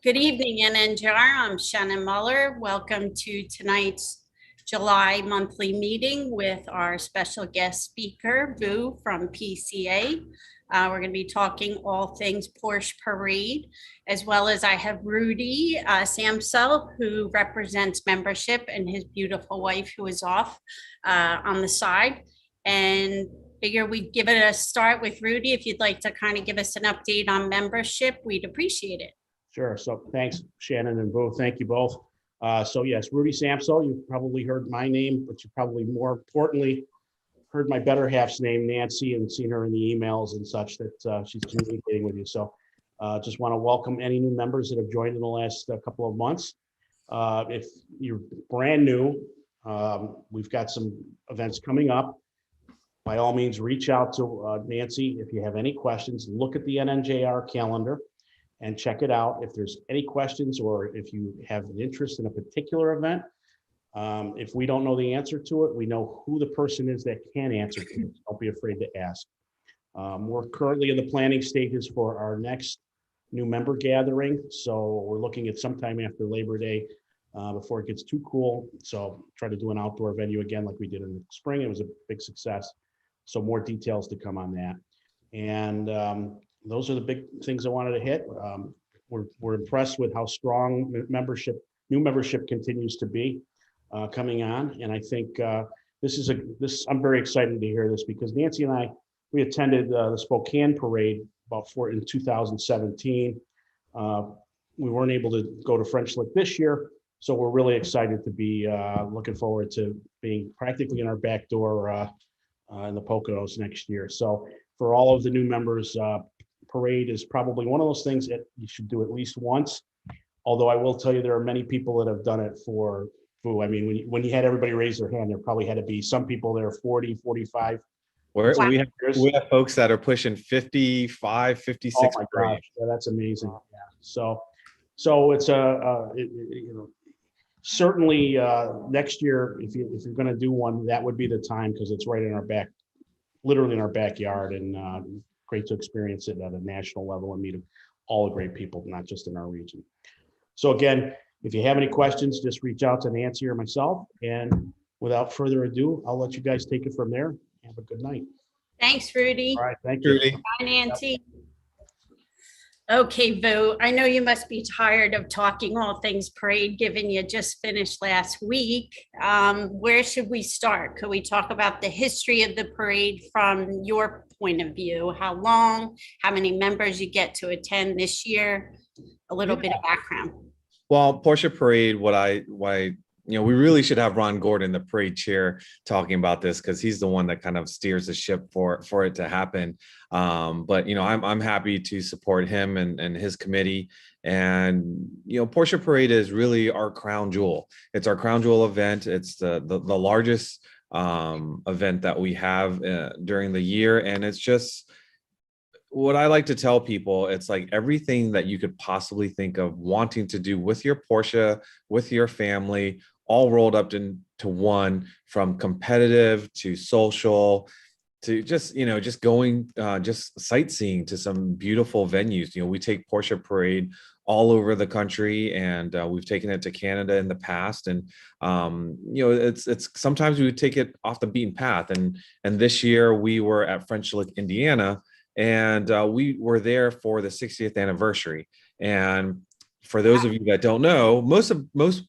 Good evening, NNJR. I'm Shannon Muller. Welcome to tonight's July monthly meeting with our special guest speaker, Vu from PCA. We're going to be talking all things Porsche Parade, as well as I have Rudy Samsel, who represents membership, and his beautiful wife, who is off on the side. And figure we'd give it a start with Rudy. If you'd like to kind of give us an update on membership, we'd appreciate it. Sure. So thanks, Shannon and Bo. Thank you both. So yes, Rudy Samso, you've probably heard my name, but you probably more importantly heard my better half's name, Nancy, and seen her in the emails and such that she's communicating with you. So just want to welcome any new members that have joined in the last couple of months. If you're brand new, we've got some events coming up. By all means, reach out to Nancy if you have any questions. Look at the NNJR calendar and check it out. If there's any questions or if you have an interest in a particular event, if we don't know the answer to it, we know who the person is that can answer to it. Don't be afraid to ask. We're currently in the planning stages for our next new member gathering. So we're looking at sometime after Labor Day before it gets too cool. So try to do an outdoor venue again like we did in the spring. It was a big success. So more details to come on that. And those are the big things I wanted to hit. We're impressed with how strong new membership continues to be coming on. And I think I'm very excited to hear this because Nancy and I, we attended the Spokane Parade in 2017. We weren't able to go to French Lick this year. So we're really excited to be looking forward to being practically in our back door in the Poconos next year. So for all of the new members, parade is probably one of those things that you should do at least once. Although I will tell you, there are many people that have done it for Foo. I mean, when you had everybody raise their hand, there probably had to be some people that are 40, 45. We have folks that are pushing 55, 56. Oh my gosh, yeah, that's amazing. Yeah. So it's certainly next year, if you're going to do one, that would be the time because it's right in our literally in our backyard, and great to experience it at a national level and meet all the great people, not just in our region. So again, if you have any questions, just reach out to Nancy or myself. And without further ado, I'll let you guys take it from there. Have a good night. Thanks, Rudy. All right, thank you. Rudy. Bye, Nancy. Okay, Vu, I know you must be tired of talking all things parade, given you just finished last week. Where should we start? Could we talk about the history of the parade from your point of view? How long, how many members you get to attend this year? A little bit of background. Well, Porsche Parade, we really should have Ron Gordon, the parade chair, talking about this because he's the one that kind of steers the ship for it to happen. But I'm happy to support him and his committee. And Porsche Parade is really our crown jewel. It's our crown jewel event. It's the largest event that we have during the year, and it's just what I like to tell people. It's like everything that you could possibly think of wanting to do with your Porsche, with your family, all rolled up into one, from competitive to social to just going just sightseeing to some beautiful venues. We take Porsche Parade all over the country, and we've taken it to Canada in the past. And it's sometimes we would take it off the beaten path. And this year we were at French Lick, Indiana, and we were there for the 60th anniversary. And for those of you that don't know, most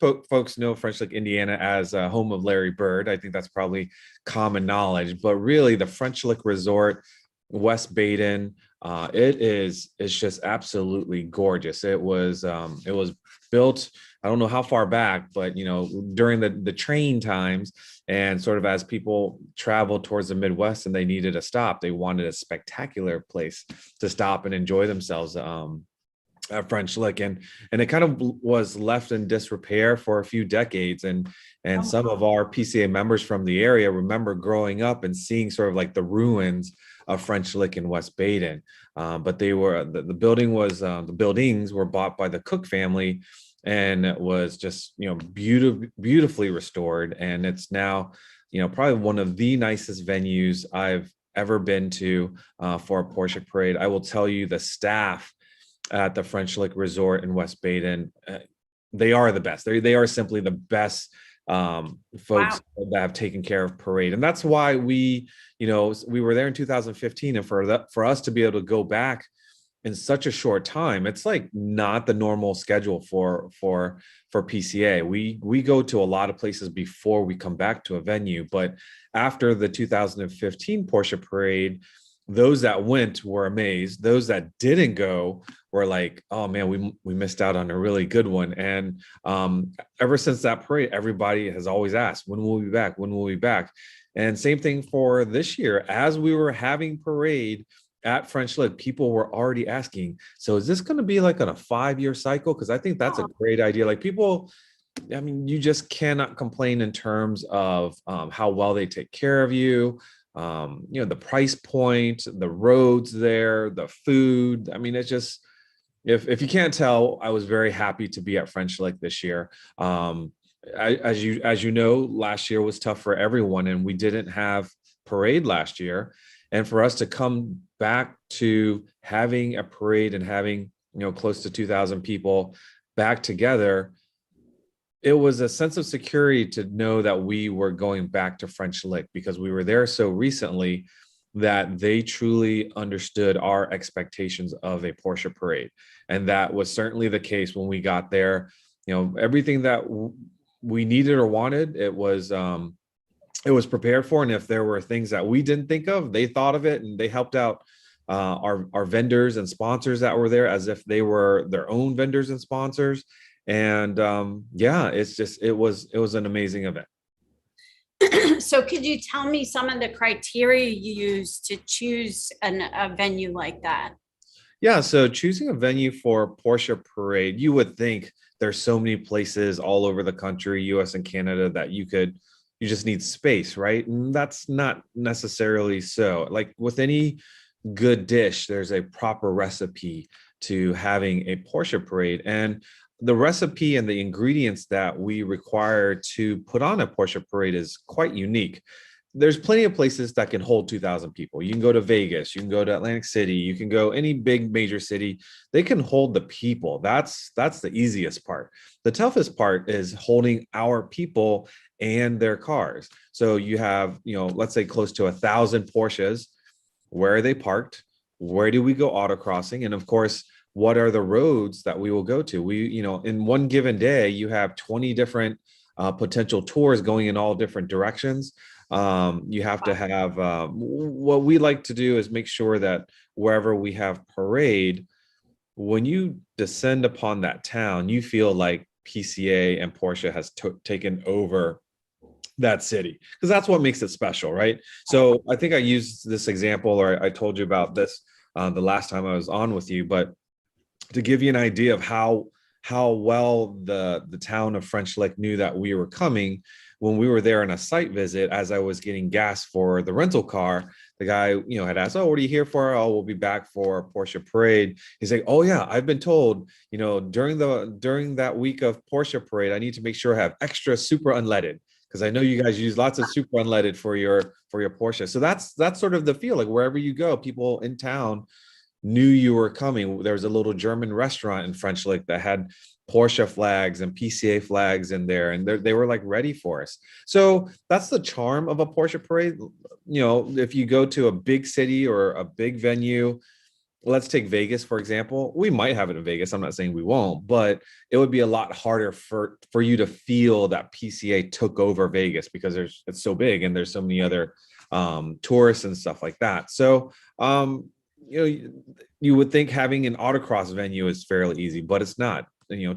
folks know French Lick, Indiana as a home of Larry Bird. I think that's probably common knowledge. But really, the French Lick Resort, West Baden, it's just absolutely gorgeous. It was built, I don't know how far back, but during the train times, and sort of as people traveled towards the Midwest and they needed a stop, they wanted a spectacular place to stop and enjoy themselves at French Lick, and it kind of was left in disrepair for a few decades. And some of our PCA members from the area remember growing up and seeing sort of like the ruins of French Lick in West Baden. But the buildings were bought by the Cook family, and it was just beautifully restored. And it's now probably one of the nicest venues I've ever been to for a Porsche Parade. I will tell you, the staff at the French Lick Resort in West Baden. They are the best. They are simply the best folks Wow. that have taken care of Parade, and that's why we were there in 2015, and for us to be able to go back in such a short time, it's like not the normal schedule for PCA. We go to a lot of places before we come back to a venue, but after the 2015 Porsche Parade, those that went were amazed. Those that didn't go were like, oh man, we missed out on a really good one. And ever since that parade, everybody has always asked, when will we be back? When will we be back? And same thing for this year. As we were having parade at French Lick, people were already asking, so is this going to be like on a 5-year cycle? Because I think that's a Oh, great idea. Like people, I mean, you just cannot complain in terms of how well they take care of you. The price point, the roads there, the food. I mean, it's just, if you can't tell, I was very happy to be at French Lick this year. As you know, last year was tough for everyone, and we didn't have parade last year. And for us to come back to having a parade and having close to 2,000 people back together, it was a sense of security to know that we were going back to French Lick because we were there so recently that they truly understood our expectations of a Porsche Parade. And that was certainly the case when we got there. Everything that we needed or wanted, it was prepared for. And if there were things that we didn't think of, they thought of it, and they helped out our vendors and sponsors that were there as if they were their own vendors and sponsors. And yeah, it was an amazing event. So could you tell me some of the criteria you use to choose a venue like that? Yeah, so choosing a venue for Porsche Parade, you would think there's so many places all over the country, US and Canada, that you just need space, right? And that's not necessarily so. Like with any good dish, there's a proper recipe to having a Porsche Parade. And the recipe and the ingredients that we require to put on a Porsche Parade is quite unique. There's plenty of places that can hold 2,000 people. You can go to Vegas, you can go to Atlantic City, you can go any big major city. They can hold the people. That's the easiest part. The toughest part is holding our people and their cars. So you have, let's say close to 1,000 Porsches. Where are they parked? Where do we go autocrossing? And of course, what are the roads that we will go to? In one given day, you have 20 different potential tours going in all different directions. You have to have what we like to do is make sure that wherever we have parade, when you descend upon that town, you feel like PCA and Porsche has taken over that city, because that's what makes it special, right? So I think I used this example, or I told you about this the last time I was on with you, but to give you an idea of how well the town of French Lick knew that we were coming, when we were there on a site visit, as I was getting gas for the rental car, the guy, had asked, "Oh, what are you here for?" "Oh, we'll be back for Porsche Parade." He's like, "Oh yeah, I've been told, during that week of Porsche Parade, I need to make sure I have extra super unleaded, because I know you guys use lots of super unleaded for your Porsche." So that's sort of the feel. Like wherever you go, people in town knew you were coming. There was a little German restaurant in French Lick that had Porsche flags and PCA flags in there, and they were like ready for us. So that's the charm of a Porsche Parade. If you go to a big city or a big venue, let's take Vegas, for example. We might have it in Vegas. I'm not saying we won't, but it would be a lot harder for you to feel that PCA took over Vegas, because it's so big and there's so many other tourists and stuff like that. So you would think having an autocross venue is fairly easy, but it's not.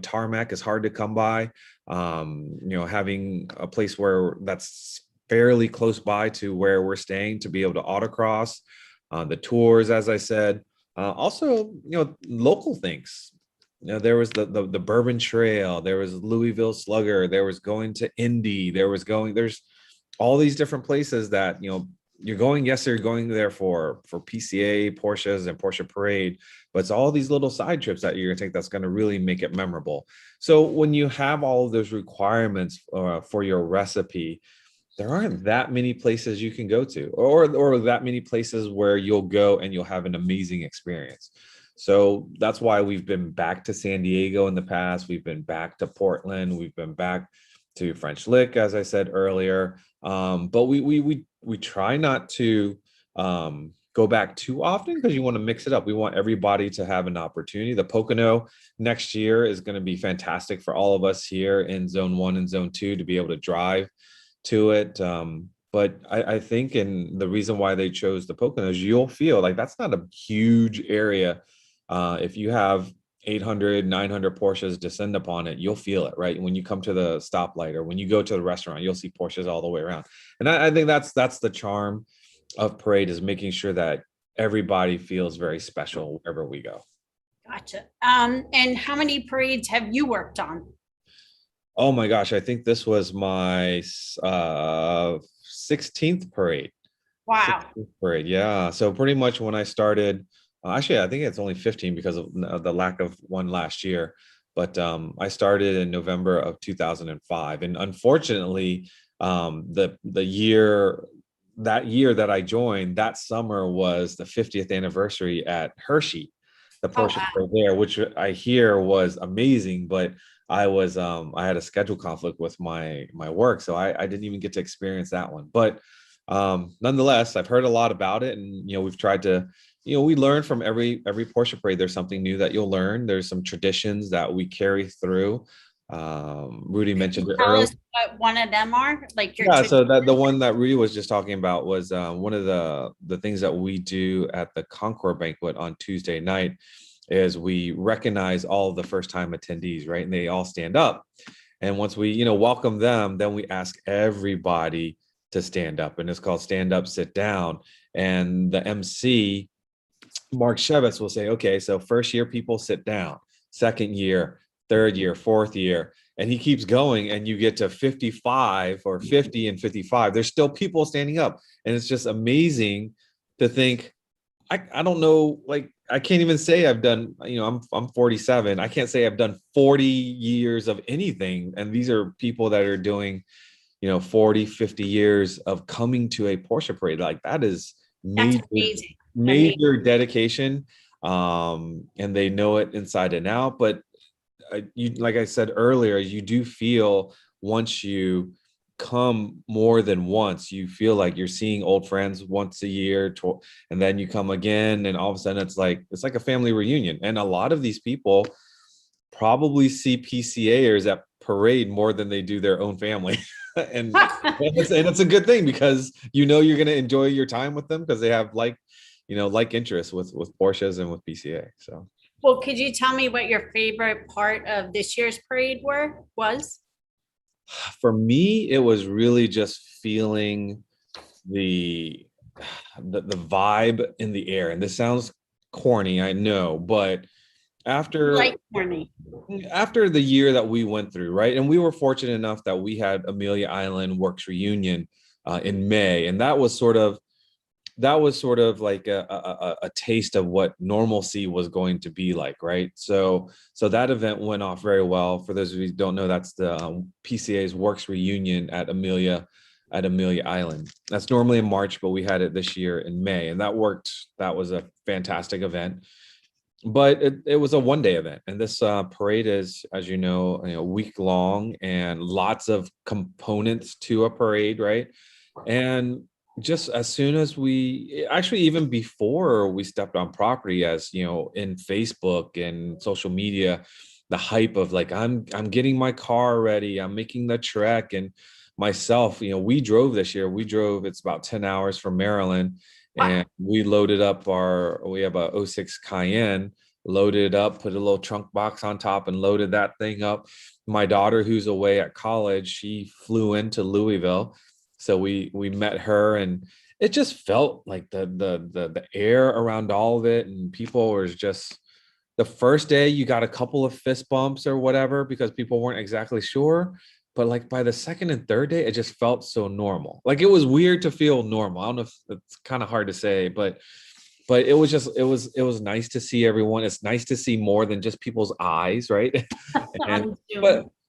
Tarmac is hard to come by. Having a place where that's fairly close by to where we're staying to be able to autocross, the tours, as I said, also, local things. There was the Bourbon Trail, there was Louisville Slugger, there was going to Indy, there's all these different places that, you're going, yes, you're going there for PCA, Porsches, and Porsche Parade, but it's all these little side trips that you're gonna take that's gonna really make it memorable. So when you have all of those requirements for your recipe, there aren't that many places you can go to, or that many places where you'll go and you'll have an amazing experience. So that's why we've been back to San Diego in the past. We've been back to Portland. We've been back to French Lick, as I said earlier. But we try not to go back too often because you want to mix it up. We want everybody to have an opportunity. The Pocono next year is going to be fantastic for all of us here in Zone 1 and Zone 2 to be able to drive to it. But I think, and the reason why they chose the Poconos, you'll feel like that's not a huge area. If you have 800, 900 Porsches descend upon it, you'll feel it, right? When you come to the stoplight or when you go to the restaurant, you'll see Porsches all the way around. And I think that's the charm of Parade, is making sure that everybody feels very special wherever we go. Gotcha. And how many parades have you worked on? Oh my gosh, I think this was my 16th parade. Wow. 16th parade, yeah. So pretty much when I started, actually, I think it's only 15 because of the lack of one last year. But I started in November of 2005, and unfortunately, the year that I joined, that summer was the 50th anniversary at Hershey, the Porsche Parade there, which I hear was amazing, but I had a schedule conflict with my work, so I didn't even get to experience that one. But nonetheless, I've heard a lot about it, and we've tried to, we learn from every Porsche Parade. There's something new that you'll learn. There's some traditions that we carry through. Rudy mentioned it Tell earlier. us what one of them are, like your Yeah, so that the one that Rudy was just talking about was one of the things that we do at the Concours banquet on Tuesday night is we recognize all of the first time attendees, right? And they all stand up. And once we, welcome them, then we ask everybody to stand up, and it's called stand up, sit down. And the MC, Mark Shevitz, will say, okay, so first year people sit down, second year, third year, fourth year, and he keeps going, and you get to 55 or 50 and 55. There's still people standing up. And it's just amazing to think, I don't know, like, I can't even say I've done, I'm 47. I can't say I've done 40 years of anything. And these are people that are doing, 40, 50 years of coming to a Porsche Parade. Like, that is major dedication. And they know it inside and out. But like I said earlier, you do feel, once you come more than once, you feel like you're seeing old friends once a year, and then you come again, and all of a sudden it's like a family reunion. And a lot of these people probably see PCAers at Parade more than they do their own family. and it's a good thing, because you're going to enjoy your time with them, because they have like interests with Porsches and with PCA. So, well, could you tell me what your favorite part of this year's parade was? For me, it was really just feeling the vibe in the air. And this sounds corny, I know, but after the year that we went through, right? And we were fortunate enough that we had Amelia Island Works reunion in May, and that was sort of like a taste of what normalcy was going to be like, right? So that event went off very well. For those of you who don't know, that's the PCA's Works reunion at Amelia Island. That's normally in March, but we had it this year in May, and that worked. That was a fantastic event. But it was a one-day event, and this parade is, as you know, week long, and lots of components to a parade, right? And just as soon as even before we stepped on property, as in Facebook and social media, the hype of like, I'm getting my car ready, I'm making the trek. And myself, we drove this year. It's about 10 hours from Maryland, and we loaded up we have a 06 Cayenne, loaded it up, put a little trunk box on top, and loaded that thing up. My daughter, who's away at college, she flew into Louisville. So we met her, and it just felt like the air around all of it, and people were just, the first day you got a couple of fist bumps or whatever because people weren't exactly sure. But like by the second and third day, it just felt so normal. Like, it was weird to feel normal. I don't know if it's kind of hard to say, but it was just, it was nice to see everyone. It's nice to see more than just people's eyes, right?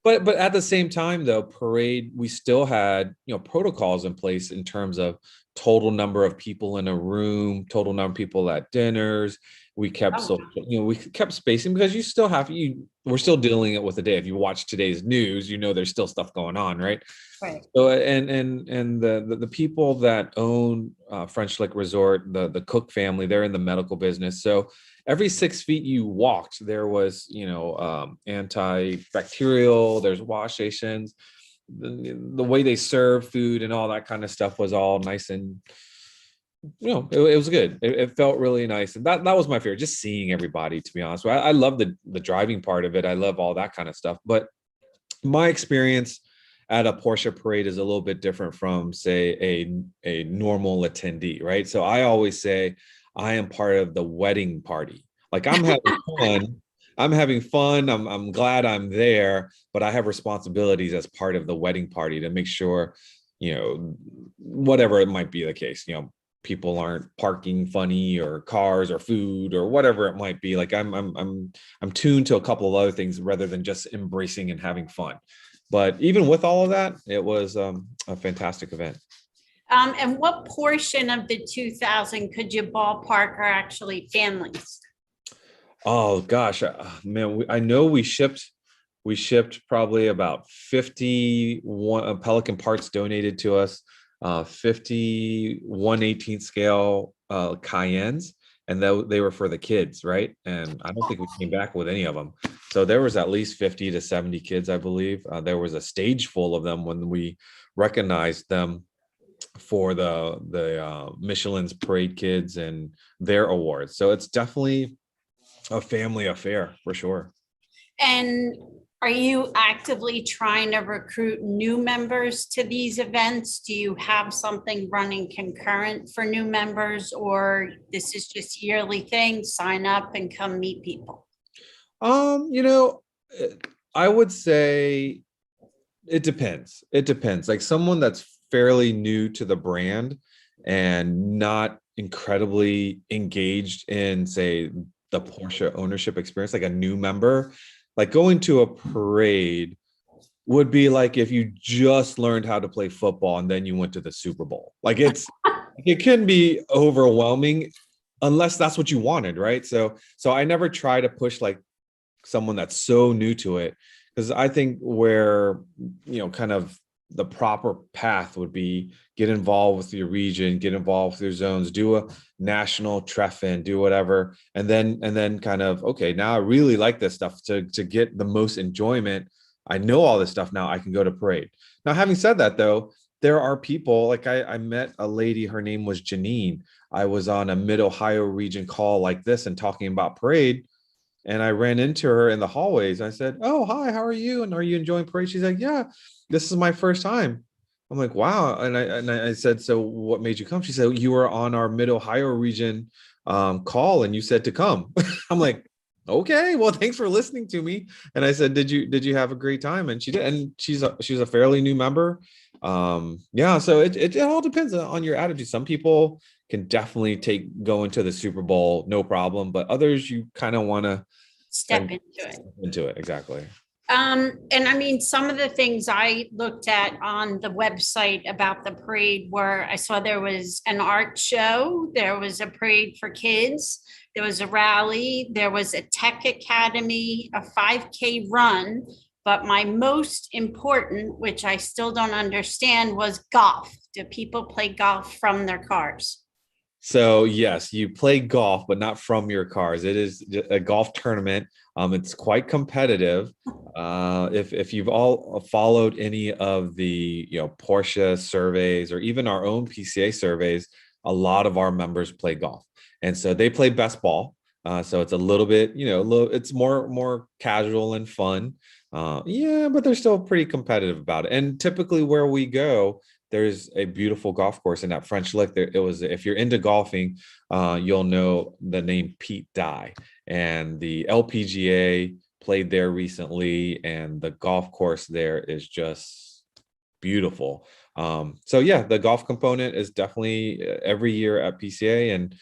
But at the same time, though, parade, we still had protocols in place in terms of total number of people in a room, total number of people at dinners. We kept Oh, we kept spacing because you still have we're still dealing it with the day. If you watch today's news, there's still stuff going on, right? right. So and the people that own French Lick Resort, the Cook family, they're in the medical business. So every 6 feet you walked, there was antibacterial. There's wash stations. The way they serve food and all that kind of stuff was all nice, and it was good. It felt really nice, and that was my favorite. Just seeing everybody, to be honest. I love the driving part of it. I love all that kind of stuff. But my experience at a Porsche Parade is a little bit different from, say, a normal attendee, right? So I always say I am part of the wedding party. Like, I'm having fun. I'm having fun. I'm glad I'm there, but I have responsibilities as part of the wedding party to make sure, whatever it might be the case, people aren't parking funny, or cars or food or whatever it might be. Like, I'm tuned to a couple of other things rather than just embracing and having fun. But even with all of that, it was a fantastic event. And what portion of the 2,000 could you ballpark are actually families? Oh gosh, man, I know we shipped probably about 51 Pelican parts donated to us, 50 1/18 scale Cayennes, and they were for the kids, right? And I don't think we came back with any of them. So there was at least 50 to 70 kids, I believe. There was a stage full of them when we recognized them for the Michelin's Parade Kids and their awards. So it's definitely a family affair for sure. And are you actively trying to recruit new members to these events? Do you have something running concurrent for new members, or this is just yearly thing, sign up and come meet people? I would say it depends. It depends. Like, someone that's fairly new to the brand and not incredibly engaged in, say, the Porsche ownership experience, like a new member, like going to a parade would be like if you just learned how to play football and then you went to the Super Bowl. Like, it can be overwhelming unless that's what you wanted, right? So I never try to push like someone that's so new to it, because I think where kind of the proper path would be get involved with your region, get involved with your zones, do a national treffen, do whatever, and then kind of, okay, now I really like this stuff. To get the most enjoyment, I know all this stuff now, I can go to parade. Now, having said that, though, there are people like I met a lady, her name was Janine. I was on a Mid-Ohio region call like this and talking about parade, and I ran into her in the hallways. I said, "Oh, hi, how are you? And are you enjoying parade?" She's like, "Yeah, this is my first time." I'm like, "Wow." And I said, "So what made you come?" She said, "You were on our Mid-Ohio region call and you said to come." I'm like, "Okay, well, thanks for listening to me." And I said, did you have a great time?" And she did. And she's a fairly new member. Yeah, so it all depends on your attitude. Some people can definitely go into the Super Bowl, no problem. But others, you kind of want to Step into it. Exactly. And I mean, some of the things I looked at on the website about the parade were, I saw there was an art show, there was a parade for kids, there was a rally, there was a tech academy, a 5K run. But my most important, which I still don't understand, was golf. Do people play golf from their cars? So yes, you play golf, but not from your cars. It is a golf tournament. It's quite competitive. If you've all followed any of the Porsche surveys or even our own PCA surveys, a lot of our members play golf, and so they play best ball. So it's a little bit, it's more casual and fun. Yeah, but they're still pretty competitive about it. And typically where we go, there's a beautiful golf course in that French Lick. If you're into golfing, you'll know the name Pete Dye, and the LPGA played there recently, and the golf course there is just beautiful. So yeah, the golf component is definitely every year at PCA, and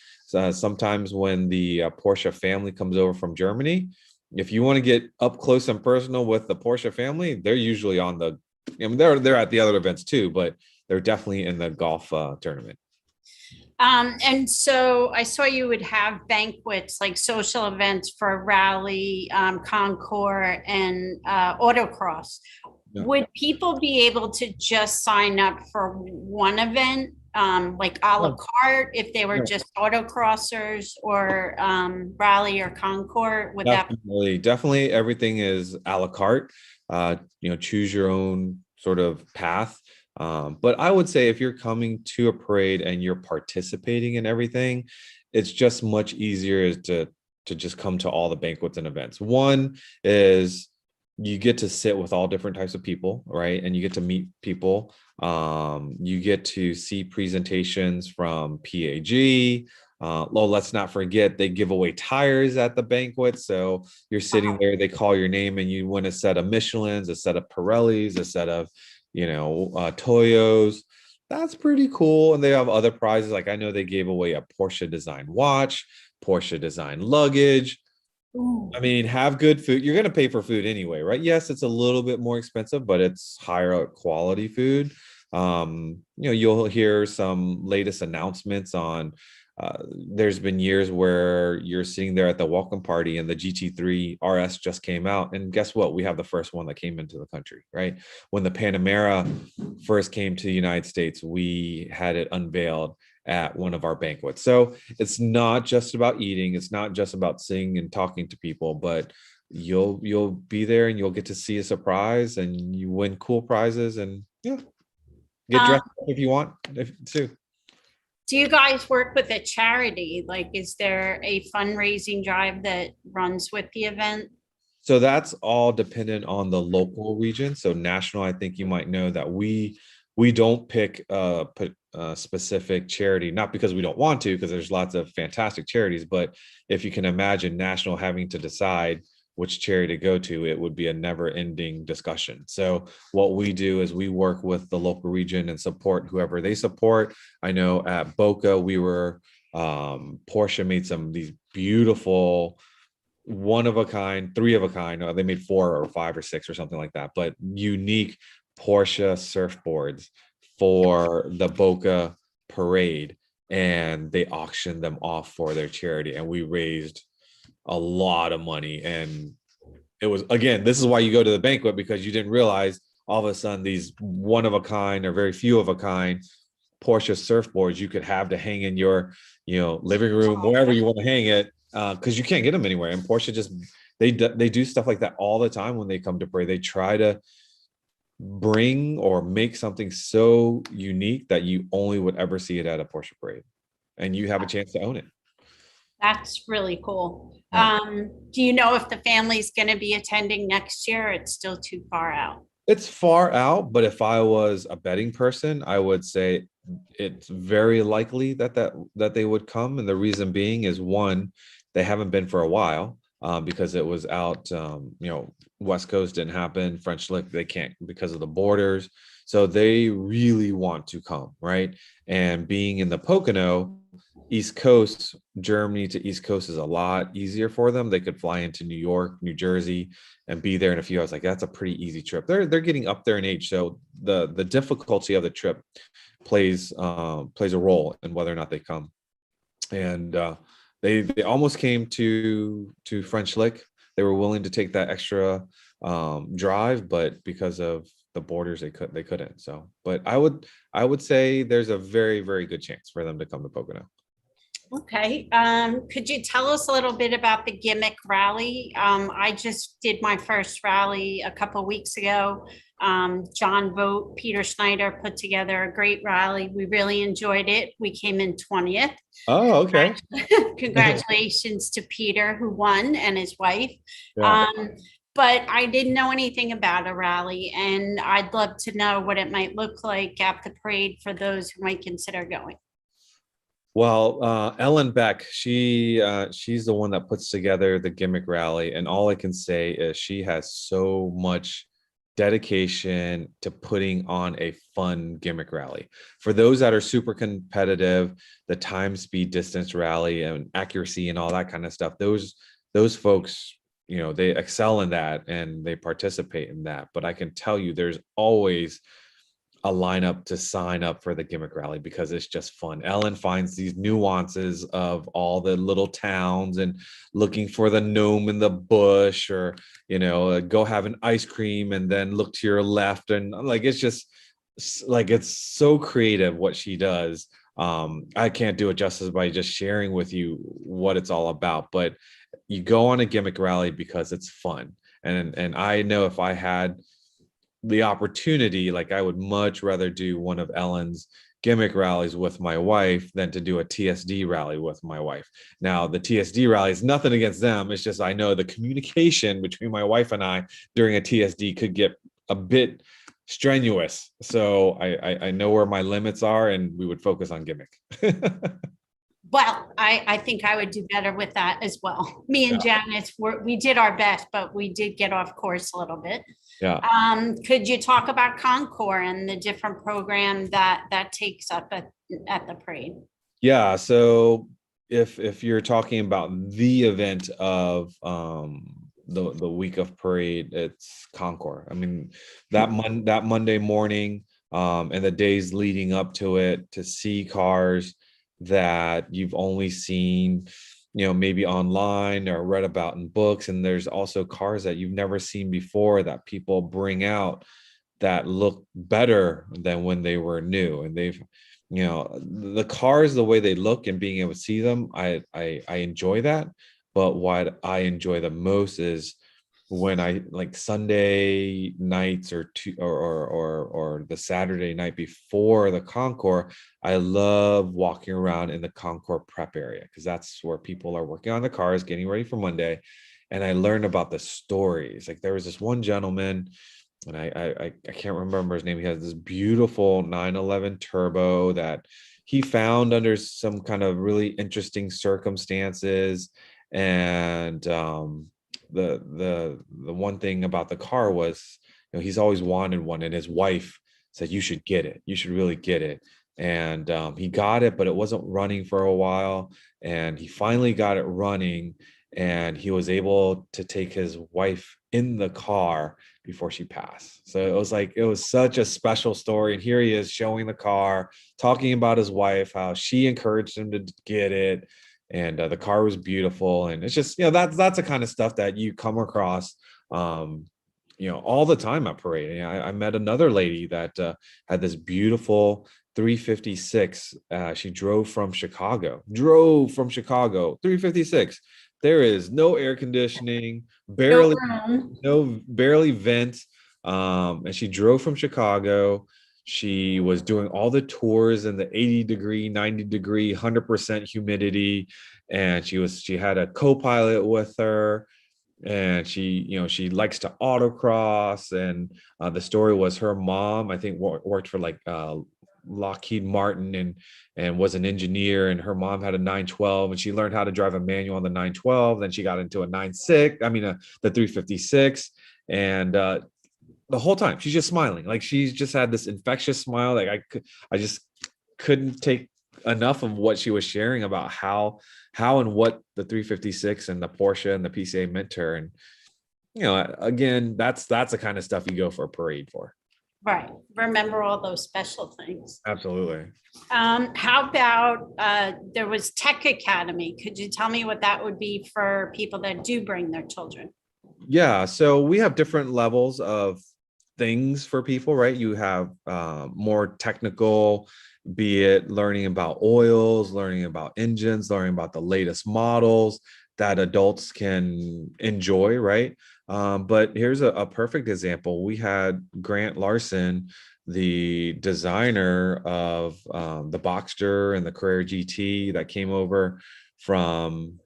sometimes when the Porsche family comes over from Germany, if you want to get up close and personal with the Porsche family, they're usually on they're at the other events too, but they're definitely in the golf tournament. And so I saw you would have banquets, like social events for rally, concours, and autocross. Yeah. Would people be able to just sign up for one event, like a la Yeah. carte, if they were Yeah. just autocrossers or rally or concours? Would that? Definitely everything is a la carte. Choose your own sort of path. But I would say if you're coming to a parade and you're participating in everything, it's just much easier to just come to all the banquets and events. One is you get to sit with all different types of people, right? And you get to meet people. You get to see presentations from PAG. Let's not forget they give away tires at the banquet. So you're sitting there, they call your name, and you win a set of Michelin's, a set of Pirellis, a set of, Toyos. That's pretty cool. And they have other prizes. Like I know they gave away a Porsche design watch, Porsche design luggage. Ooh. I mean, have good food. You're going to pay for food anyway, right? Yes, it's a little bit more expensive, but it's higher quality food. You'll hear some latest announcements on. There's been years where you're sitting there at the welcome party and the GT3 RS just came out, and guess what? We have the first one that came into the country, right? When the Panamera first came to the United States, we had it unveiled at one of our banquets. So it's not just about eating, it's not just about sitting and talking to people, but you'll be there and you'll get to see a surprise and you win cool prizes, and yeah, get Um, dressed up if you want too. do you guys work with a charity? Like, is there a fundraising drive that runs with the event? So that's all dependent on the local region. So national, I think you might know that we don't pick put a specific charity, not because we don't want to, because there's lots of fantastic charities, but if you can imagine national having to decide which charity to go to, it would be a never-ending discussion. So what we do is we work with the local region and support whoever they support. I know at Boca we were Porsche made some these beautiful one of a kind, three of a kind. They made 4 or 5 or 6 or something like that, but unique Porsche surfboards for the Boca Parade, and they auctioned them off for their charity, and we raised a lot of money. And it was, again, this is why you go to the banquet, because you didn't realize all of a sudden these one of a kind or very few of a kind Porsche surfboards you could have to hang in your, living room, wherever you want to hang it, because you can't get them anywhere. And Porsche just they do stuff like that all the time when they come to parade. They try to bring or make something so unique that you only would ever see it at a Porsche parade, and you have a chance to own it. That's really cool. Yeah. Do you know if the family's going to be attending next year? Or it's still too far out. It's far out, but if I was a betting person, I would say it's very likely that they would come. And the reason being is, one, they haven't been for a while, because it was out, West Coast didn't happen, French Lick, they can't because of the borders. So they really want to come, right? And being in the Pocono, East Coast, Germany to East Coast is a lot easier for them. They could fly into New York, New Jersey, and be there in a few hours. Like, that's a pretty easy trip. They're getting up there in age, so the difficulty of the trip plays a role in whether or not they come. And they almost came to French Lick. They were willing to take that extra drive, but because of the borders, they couldn't. So, but I would say there's a very, very good chance for them to come to Pocono. Okay. Could you tell us a little bit about the gimmick rally? I just did my first rally a couple weeks ago. John Vogt, Peter Schneider put together a great rally. We really enjoyed it. We came in 20th. Oh, okay. Congratulations to Peter, who won, and his wife. Yeah. But I didn't know anything about a rally, and I'd love to know what it might look like at the parade for those who might consider going. Well, Ellen Beck, she's the one that puts together the gimmick rally, and all I can say is she has so much dedication to putting on a fun gimmick rally. For those that are super competitive, the time, speed, distance rally and accuracy and all that kind of stuff, those folks, they excel in that and they participate in that. But I can tell you there's always a lineup to sign up for the gimmick rally because it's just fun. Ellen finds these nuances of all the little towns and looking for the gnome in the bush, or go have an ice cream and then look to your left, and like it's just like it's so creative what she does. I can't do it justice by just sharing with you what it's all about, but you go on a gimmick rally because it's fun. And I know if I had the opportunity, like I would much rather do one of Ellen's gimmick rallies with my wife than to do a TSD rally with my wife. Now, the TSD rally is nothing against them. It's just I know the communication between my wife and I during a TSD could get a bit strenuous. So I know where my limits are, and we would focus on gimmick. Well, I think I would do better with that as well. Me and Janice, we did our best, but we did get off course a little bit. Yeah. Could you talk about Concours and the different program that takes up at the parade? Yeah. So if you're talking about the event of the week of parade, it's Concours. I mean, that Monday morning and the days leading up to it, to see cars that you've only seen maybe online or read about in books, and there's also cars that you've never seen before that people bring out that look better than when they were new. And they've the cars, the way they look and being able to see them, I enjoy that. But what I enjoy the most is when I like Sunday nights or the Saturday night before the Concours, I love walking around in the Concours prep area, because that's where people are working on the cars, getting ready for Monday. And I learned about the stories. Like there was this one gentleman, and I can't remember his name. He has this beautiful 911 turbo that he found under some kind of really interesting circumstances. And the one thing about the car was, he's always wanted one, and his wife said, you should get it, you should really get it. And he got it, but it wasn't running for a while, and he finally got it running, and he was able to take his wife in the car before she passed. So it was such a special story. And here he is showing the car, talking about his wife, how she encouraged him to get it. And the car was beautiful. And it's just, that's the kind of stuff that you come across, all the time at parade. I met another lady that had this beautiful 356. She drove from Chicago, 356. There is no air conditioning, barely vent. And she drove from Chicago. She was doing all the tours in the 80-degree, 90-degree, 100% humidity. And she had a co-pilot with her. And she likes to autocross. And the story was her mom, I think, worked for like Lockheed Martin and was an engineer, and her mom had a 912, and she learned how to drive a manual on the 912. Then she got into the 356, and the whole time she's just smiling. Like she's just had this infectious smile. Like I just couldn't take enough of what she was sharing about how and what the 356 and the Porsche and the PCA meant to her. And again, that's the kind of stuff you go for a parade for. Right. Remember all those special things. Absolutely. How about there was Tech Academy? Could you tell me what that would be for people that do bring their children? Yeah, so we have different levels of things for people, right? You have more technical, be it learning about oils, learning about engines, learning about the latest models that adults can enjoy, right? But here's a perfect example. We had Grant Larson, the designer of the Boxster and the Carrera GT, that came over from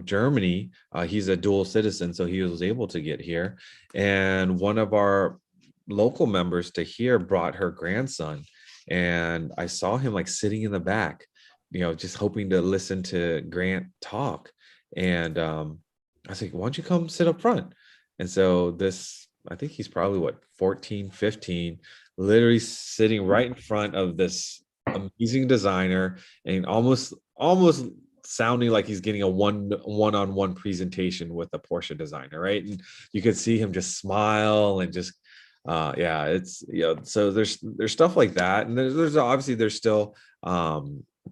Germany. He's a dual citizen, so he was able to get here. And one of our local members to here brought her grandson, and I saw him like sitting in the back, just hoping to listen to Grant talk. And I was like, why don't you come sit up front? And so this, I think he's probably 14, 15, literally sitting right in front of this amazing designer, and almost sounding like he's getting a one-on-one presentation with a Porsche designer, right? And you could see him just smile and just Yeah, it's, so there's stuff like that, and there's obviously there's still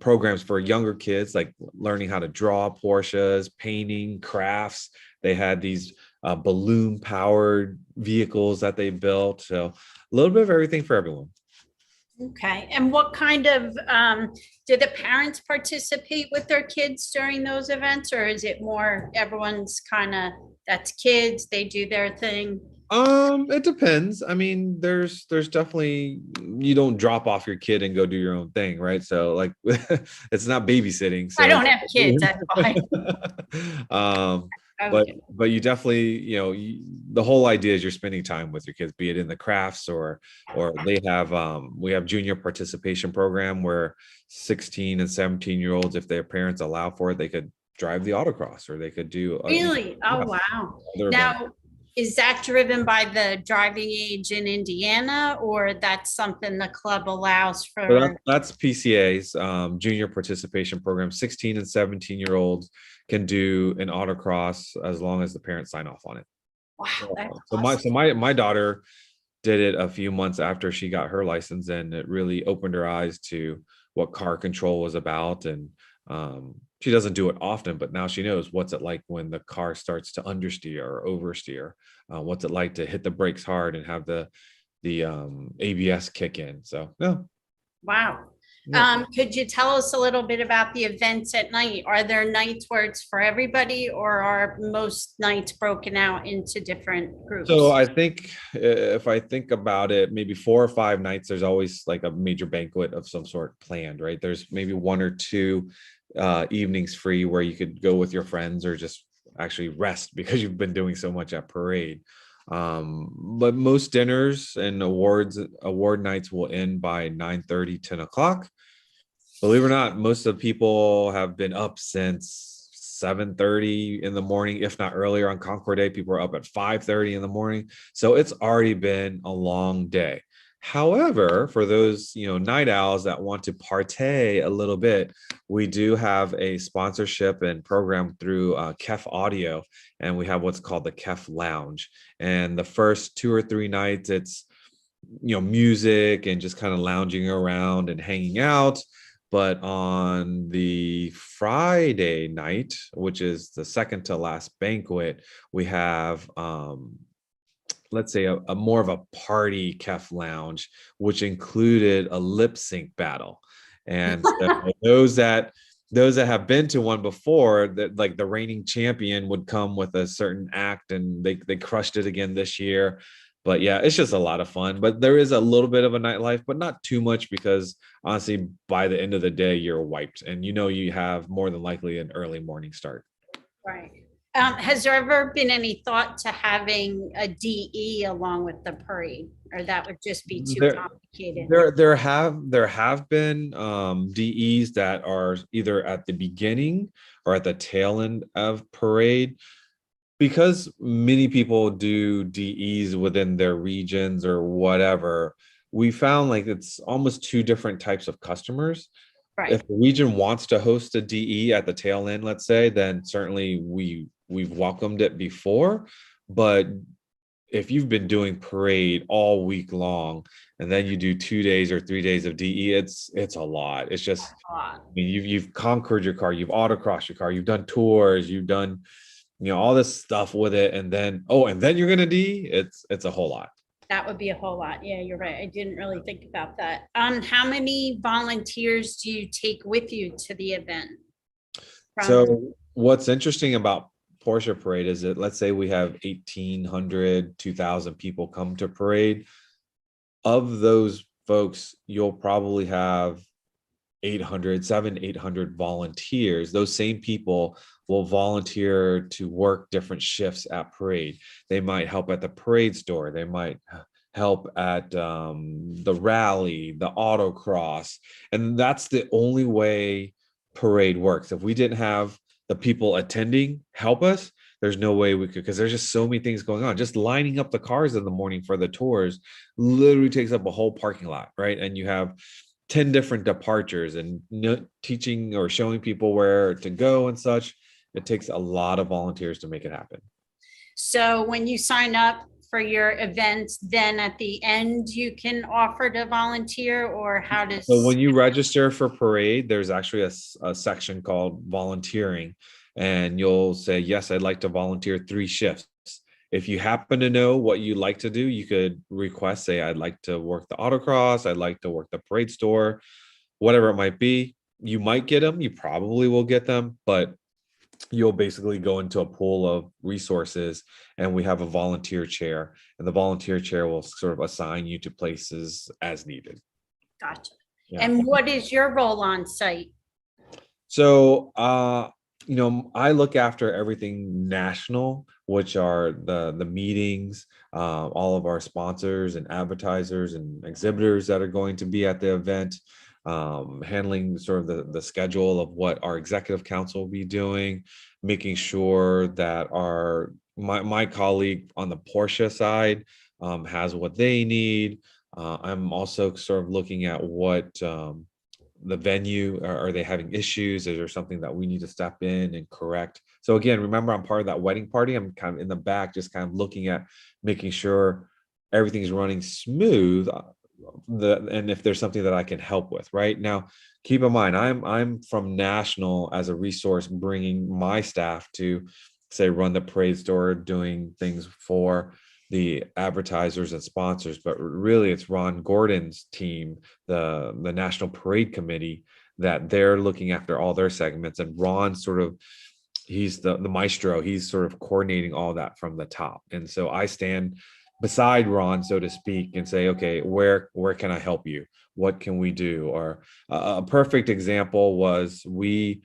programs for younger kids, like learning how to draw Porsches, painting, crafts. They had these balloon powered vehicles that they built, so a little bit of everything for everyone. Okay, and what kind of, do the parents participate with their kids during those events, or is it more everyone's kind of, that's kids, they do their thing? It depends. I mean, there's definitely, you don't drop off your kid and go do your own thing, right? So like it's not babysitting. I So don't have kids, that's fine. um, Okay. but you definitely, the whole idea is you're spending time with your kids, be it in the crafts or they have we have junior participation program where 16 and 17-year-olds, if their parents allow for it, they could drive the autocross, or they could do Really? Oh, yeah, wow. other events. Now, is that driven by the driving age in Indiana, or that's something the club allows So for? that's PCA's junior participation program. 16 and 17-year-olds can do an autocross as long as the parents sign off on it. Wow, that's So awesome. my daughter did it a few months after she got her license, and it really opened her eyes to what car control was about. And she doesn't do it often, but now she knows what's it like when the car starts to understeer or oversteer. What's it like to hit the brakes hard and have the ABS kick in. So yeah. Wow. Yeah. Could you tell us a little bit about the events at night? Are there nights where it's for everybody, or are most nights broken out into different groups? So I think if I think about it, maybe 4 or 5 nights, there's always like a major banquet of some sort planned, right? There's maybe 1 or 2 evenings free where you could go with your friends or just actually rest because you've been doing so much at parade. But most dinners and award nights will end by 9:30, 10 o'clock. Believe it or not, most of the people have been up since 7:30 in the morning, if not earlier. On Concord Day, people are up at 5:30 in the morning. So it's already been a long day. However, for those, night owls that want to partay a little bit, we do have a sponsorship and program through KEF Audio, and we have what's called the KEF Lounge. And the first 2 or 3 nights, it's music and just kind of lounging around and hanging out. But on the Friday night, which is the second to last banquet, we have let's say a more of a party KEF lounge, which included a lip sync battle. And so those that have been to one before, that like the reigning champion would come with a certain act, and they crushed it again this year. But yeah, it's just a lot of fun. But there is a little bit of a nightlife, but not too much, because honestly, by the end of the day, you're wiped, and you have more than likely an early morning start. Right. Has there ever been any thought to having a DE along with the parade, or that would just be too There, complicated? there have been DEs that are either at the beginning or at the tail end of parade, because many people do DEs within their regions or whatever. We found like it's almost 2 different types of customers. Right. If the region wants to host a DE at the tail end, let's say, then certainly we've welcomed it before. But if you've been doing parade all week long and then you do 2 days or 3 days of DE, it's a lot. It's just, I mean, you've conquered your car, you've autocrossed your car, you've done tours, you've done all this stuff with it, and then you're gonna DE. It's a whole lot. That would be a whole lot. Yeah, you're right. I didn't really think about that. How many volunteers do you take with you to the event? So what's interesting about Porsche Parade is that, let's say we have 1,800, 2,000 people come to parade. Of those folks, you'll probably have 800 volunteers. Those same people will volunteer to work different shifts at parade. They might help at the parade store. They might help at the rally, the autocross. And that's the only way parade works. If we didn't have the people attending help us, there's no way we could, because there's just so many things going on. Just lining up the cars in the morning for the tours literally takes up a whole parking lot, right? And you have 10 different departures and teaching or showing people where to go and such. It takes a lot of volunteers to make it happen. So when you sign up for your events, then at the end, you can offer to volunteer, or how does? So when you register for parade, there's actually a section called volunteering, and you'll say, yes, I'd like to volunteer 3 shifts. If you happen to know what you like to do, you could request, say, I'd like to work the autocross, I'd like to work the parade store, whatever it might be. You might get them, you probably will get them, but you'll basically go into a pool of resources, and we have a volunteer chair, and the volunteer chair will sort of assign you to places as needed. Gotcha. Yeah. And what is your role on site? So, I look after everything national, which are the meetings, all of our sponsors and advertisers and exhibitors that are going to be at the event, handling sort of the schedule of what our executive council will be doing, making sure that my colleague on the Porsche side has what they need. I'm also sort of looking at what the venue, are they having issues? Is there something that we need to step in and correct? So again, remember, I'm part of that wedding party. I'm kind of in the back, just kind of looking at making sure everything's running smooth. And if there's something that I can help with right now, keep in mind, I'm from national as a resource, bringing my staff to, say, run the parade store, doing things for the advertisers and sponsors, but really it's Ron Gordon's team, the National Parade Committee, that they're looking after all their segments. And Ron he's the maestro. He's sort of coordinating all that from the top. And so I stand beside Ron, so to speak, and say, okay, where can I help you? What can we do? Or a perfect example was we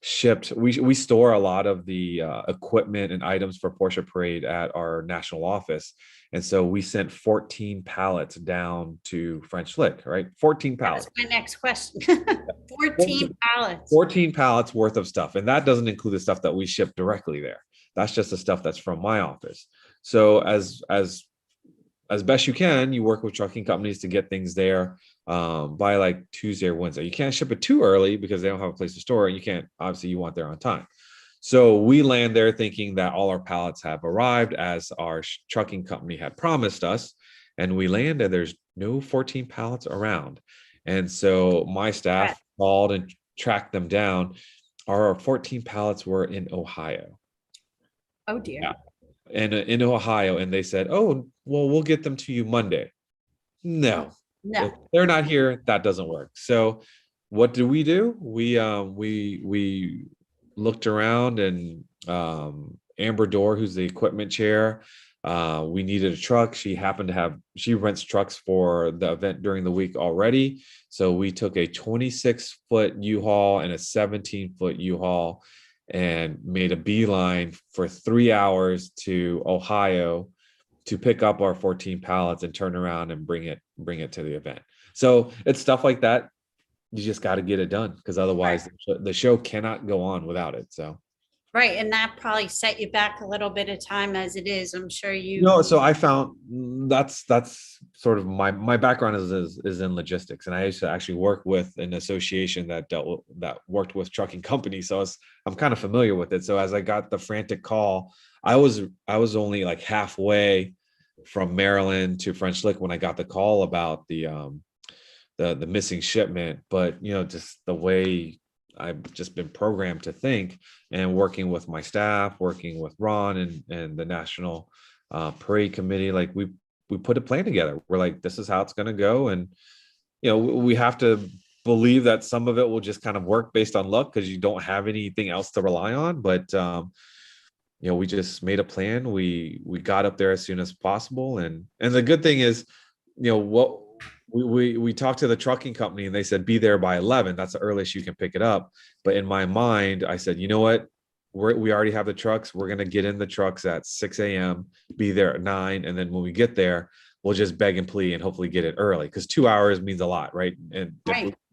store a lot of the equipment and items for Porsche Parade at our national office. And so we sent 14 pallets down to French Lick, right? 14 pallets. That's my next question. 14 pallets. 14 pallets worth of stuff. And that doesn't include the stuff that we ship directly there. That's just the stuff that's from my office. So as best you can, you work with trucking companies to get things there by like Tuesday or Wednesday. You can't ship it too early because they don't have a place to store it. You can't, obviously you want there on time. So we land there thinking that all our pallets have arrived as our trucking company had promised us. And we land and there's no 14 pallets around. And so my staff called and tracked them down. Our 14 pallets were in Ohio. Oh dear. Yeah. And in Ohio, and they said, oh, well, we'll get them to you Monday. No, if they're not here, that doesn't work. So what did we do? We looked around, and Amber Dorr, who's the equipment chair, we needed a truck. She rents trucks for the event during the week already. So we took a 26-foot U-Haul and a 17-foot U-Haul and made a beeline for 3 hours to Ohio to pick up our 14 pallets and turn around and bring it to the event. So it's stuff like that. You just got to get it done, because otherwise the show cannot go on without it. So. Right. And that probably set you back a little bit of time as it is. I'm sure you. No, so I found that's sort of my background is in logistics, and I used to actually work with an association that worked with trucking companies. So I'm kind of familiar with it. So as I got the frantic call, I was only like halfway from Maryland to French Lick when I got the call about the missing shipment. But just the way I've just been programmed to think, and working with my staff, working with Ron and the National Parade Committee, like we put a plan together. We're like, this is how it's going to go. And, we have to believe that some of it will just kind of work based on luck, because you don't have anything else to rely on. But, we just made a plan. We got up there as soon as possible. And the good thing is, what we talked to the trucking company, and they said, be there by 11. That's the earliest you can pick it up. But in my mind, I said, you know what? We already have the trucks. We're going to get in the trucks at 6 a.m., be there at 9. And then when we get there, we'll just beg and plead and hopefully get it early, because 2 hours means a lot, right? And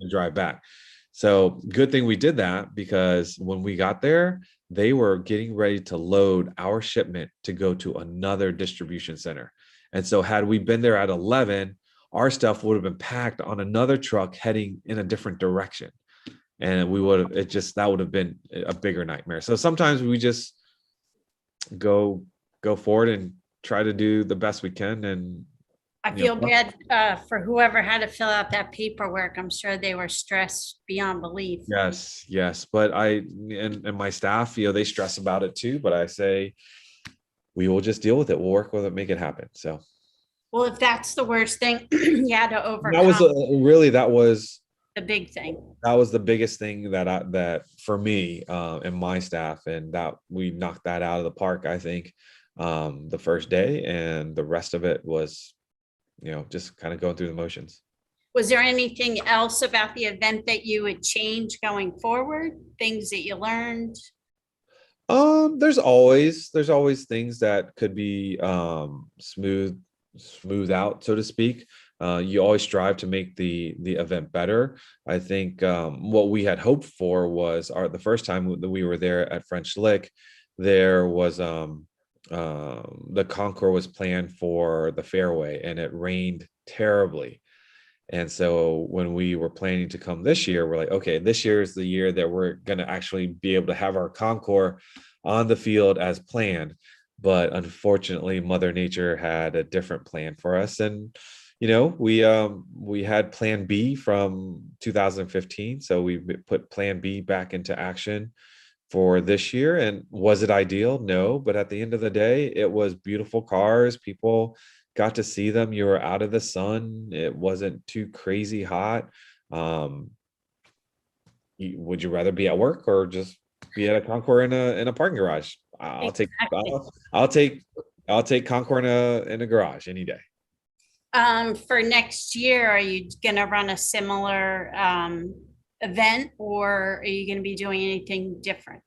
drive back. So good thing we did that, because when we got there, they were getting ready to load our shipment to go to another distribution center. And so had we been there at 11, our stuff would have been packed on another truck heading in a different direction. And that would have been a bigger nightmare. So sometimes we just go forward and try to do the best we can. And I you feel know, bad for whoever had to fill out that paperwork. I'm sure they were stressed beyond belief. yes, yes. But and my staff, they stress about it too. But I say we will just deal with it. We'll work with it, make it happen. So Well, if that's the worst thing you had to that was overcome, really the big thing. that was the biggest thing that for me and my staff, and that we knocked that out of the park, I think, the first day, and the rest of it was, just kind of going through the motions. Was there anything else about the event that you would change going forward? Things that you learned? There's always things that could be smooth out, so to speak. You always strive to make the event better. I think what we had hoped for was the first time that we were there at French Lick, there was the concours was planned for the fairway, and it rained terribly. And so when we were planning to come this year, we're like, okay, this year is the year that we're going to actually be able to have our concours on the field as planned. But unfortunately, Mother Nature had a different plan for us. And, we had plan B from 2015. So we put plan B back into action for this year. And was it ideal? No. But at the end of the day, it was beautiful cars. People got to see them. You were out of the sun. It wasn't too crazy hot. Would you rather be at work or just be at a Concours in a parking garage? I'll take Exactly. I'll take Concours in a garage any day. For next year, are you gonna run a similar event, or are you gonna be doing anything different?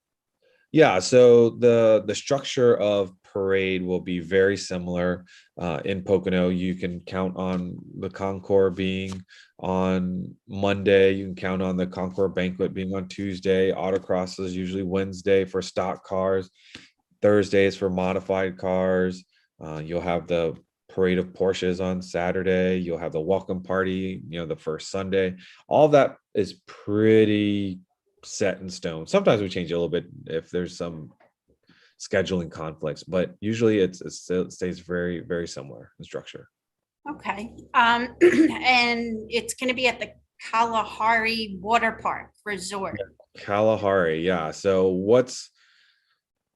Yeah, so the structure of parade will be very similar in Pocono. You can count on the Concours being on Monday. You can count on the Concours banquet being on Tuesday. Autocross is usually Wednesday for stock cars. Thursday is for modified cars. You'll have the parade of Porsches on Saturday. You'll have the welcome party, the first Sunday. All that is pretty set in stone. Sometimes we change it a little bit if there's some scheduling conflicts, but usually it stays very, very similar in structure. Okay. And it's gonna be at the Kalahari Water Park Resort. Kalahari, yeah. So what's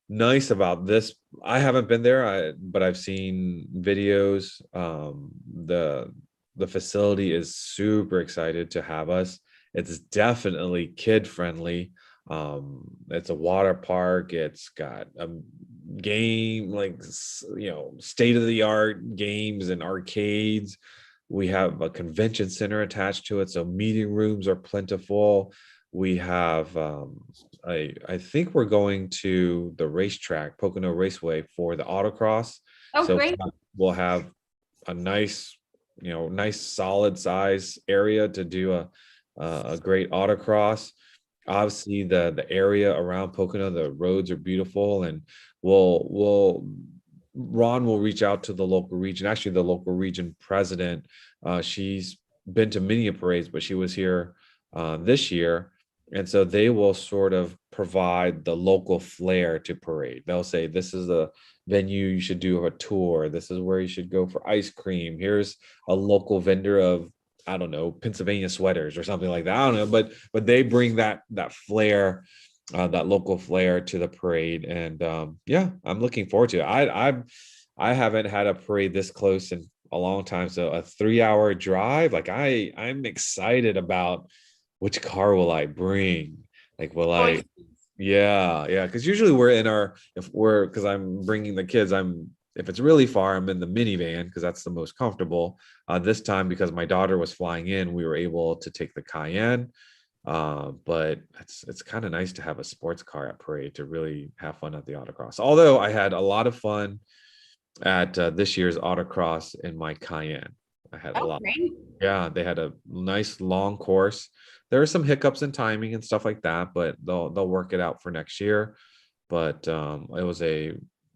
nice about this, I haven't been there, but I've seen videos. The facility is super excited to have us. It's definitely kid friendly. It's a water park. It's got a game, like, state of the art games and arcades. We have a convention center attached to it, so meeting rooms are plentiful. We have I think we're going to the racetrack, Pocono Raceway, for the autocross. Oh, So great. we'll have a nice, nice solid size area to do a great autocross. Obviously, the area around Pocono, the roads are beautiful, and Ron will reach out to the local region. Actually, the local region president, she's been to many parades, but she was here this year. And so they will sort of provide the local flair to parade. They'll say, this is the venue you should do a tour. This is where you should go for ice cream. Here's a local vendor of, I don't know, Pennsylvania sweaters or something like that. I don't know, but they bring that flair, that local flair to the parade. And yeah, I'm looking forward to it. I haven't had a parade this close in a long time. So a 3-hour drive, like I'm excited about which car will I bring? Like, will I? Yeah. Because usually because I'm bringing the kids, if it's really far, I'm in the minivan because that's the most comfortable. This time, because my daughter was flying in, we were able to take the Cayenne. But it's kind of nice to have a sports car at parade to really have fun at the autocross. Although I had a lot of fun at this year's autocross in my Cayenne. I had a lot. Great. Yeah, they had a nice long course. There are some hiccups in timing and stuff like that, but they'll work it out for next year. But it was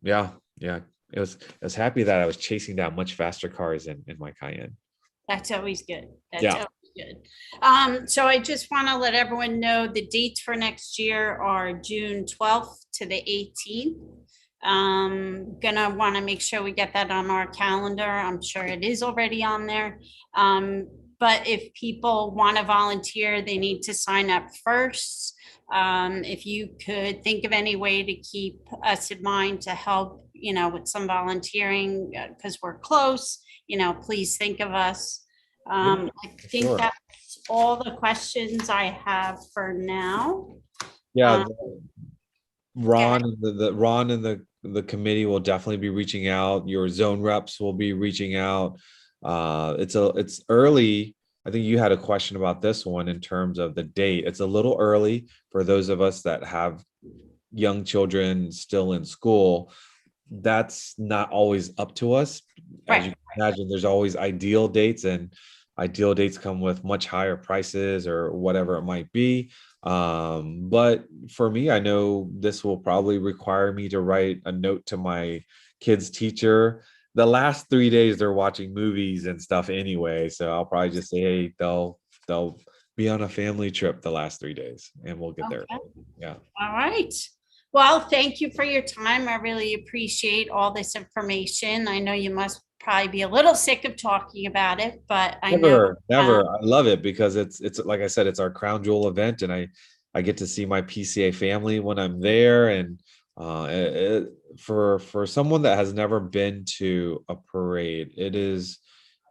yeah. I was happy that I was chasing down much faster cars in my Cayenne. That's always good. That's Yeah. always good. So I just want to let everyone know the dates for next year are June 12th to the 18th. Gonna want to make sure we get that on our calendar. I'm sure it is already on there. But if people want to volunteer, they need to sign up first. If you could think of any way to keep us in mind to help, with some volunteering, because we're close, please think of us. I think Sure. that's all the questions I have for now. Yeah, Um, Ron, Ron and the committee will definitely be reaching out. Your zone reps will be reaching out. It's early. I think you had a question about this one in terms of the date. It's a little early for those of us that have young children still in school. That's not always up to us. As you Right. can imagine, there's always ideal dates, and ideal dates come with much higher prices or whatever it might be. But for me, I know this will probably require me to write a note to my kids' teacher. The last 3 days they're watching movies and stuff anyway, so I'll probably just say, hey, they'll be on a family trip the last 3 days, and we'll get there. Okay. Yeah. All right. Well, thank you for your time. I really appreciate all this information. I know you must probably be a little sick of talking about it, but I know, Never. I love it because it's like I said, it's our crown jewel event, and I get to see my PCA family when I'm there. And for someone that has never been to a parade, it is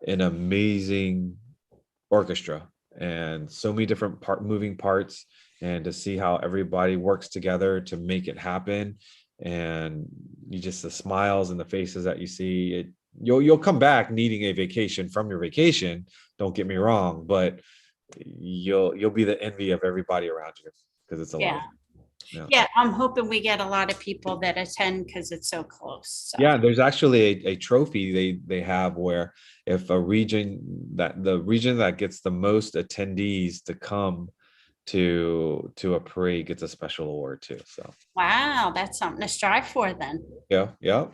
an amazing orchestra and so many different moving parts, and to see how everybody works together to make it happen. And you just, the smiles and the faces that you see, you'll come back needing a vacation from your vacation, don't get me wrong, but you'll be the envy of everybody around you because it's a lot yeah, of fun. Yeah. yeah, I'm hoping we get a lot of people that attend because it's so close. So, Yeah, there's actually a trophy they have where if the region that gets the most attendees to come to a parade gets a special award too. So wow, that's something to strive for then. yeah, yeah.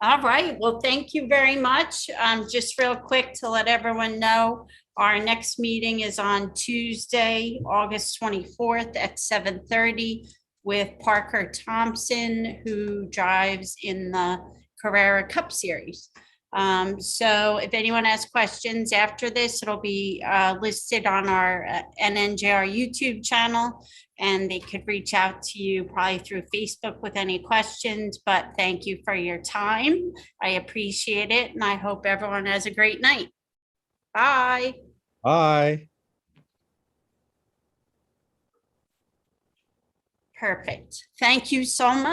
All right. Well, thank you very much. Just real quick to let everyone know, our next meeting is on Tuesday, August 24th at 7:30 with Parker Thompson, who drives in the Carrera Cup Series. So if anyone has questions after this, it'll be listed on our NNJR YouTube channel, and they could reach out to you probably through Facebook with any questions. But thank you for your time. I appreciate it, and I hope everyone has a great night. Bye. Bye. Perfect. Thank you so much.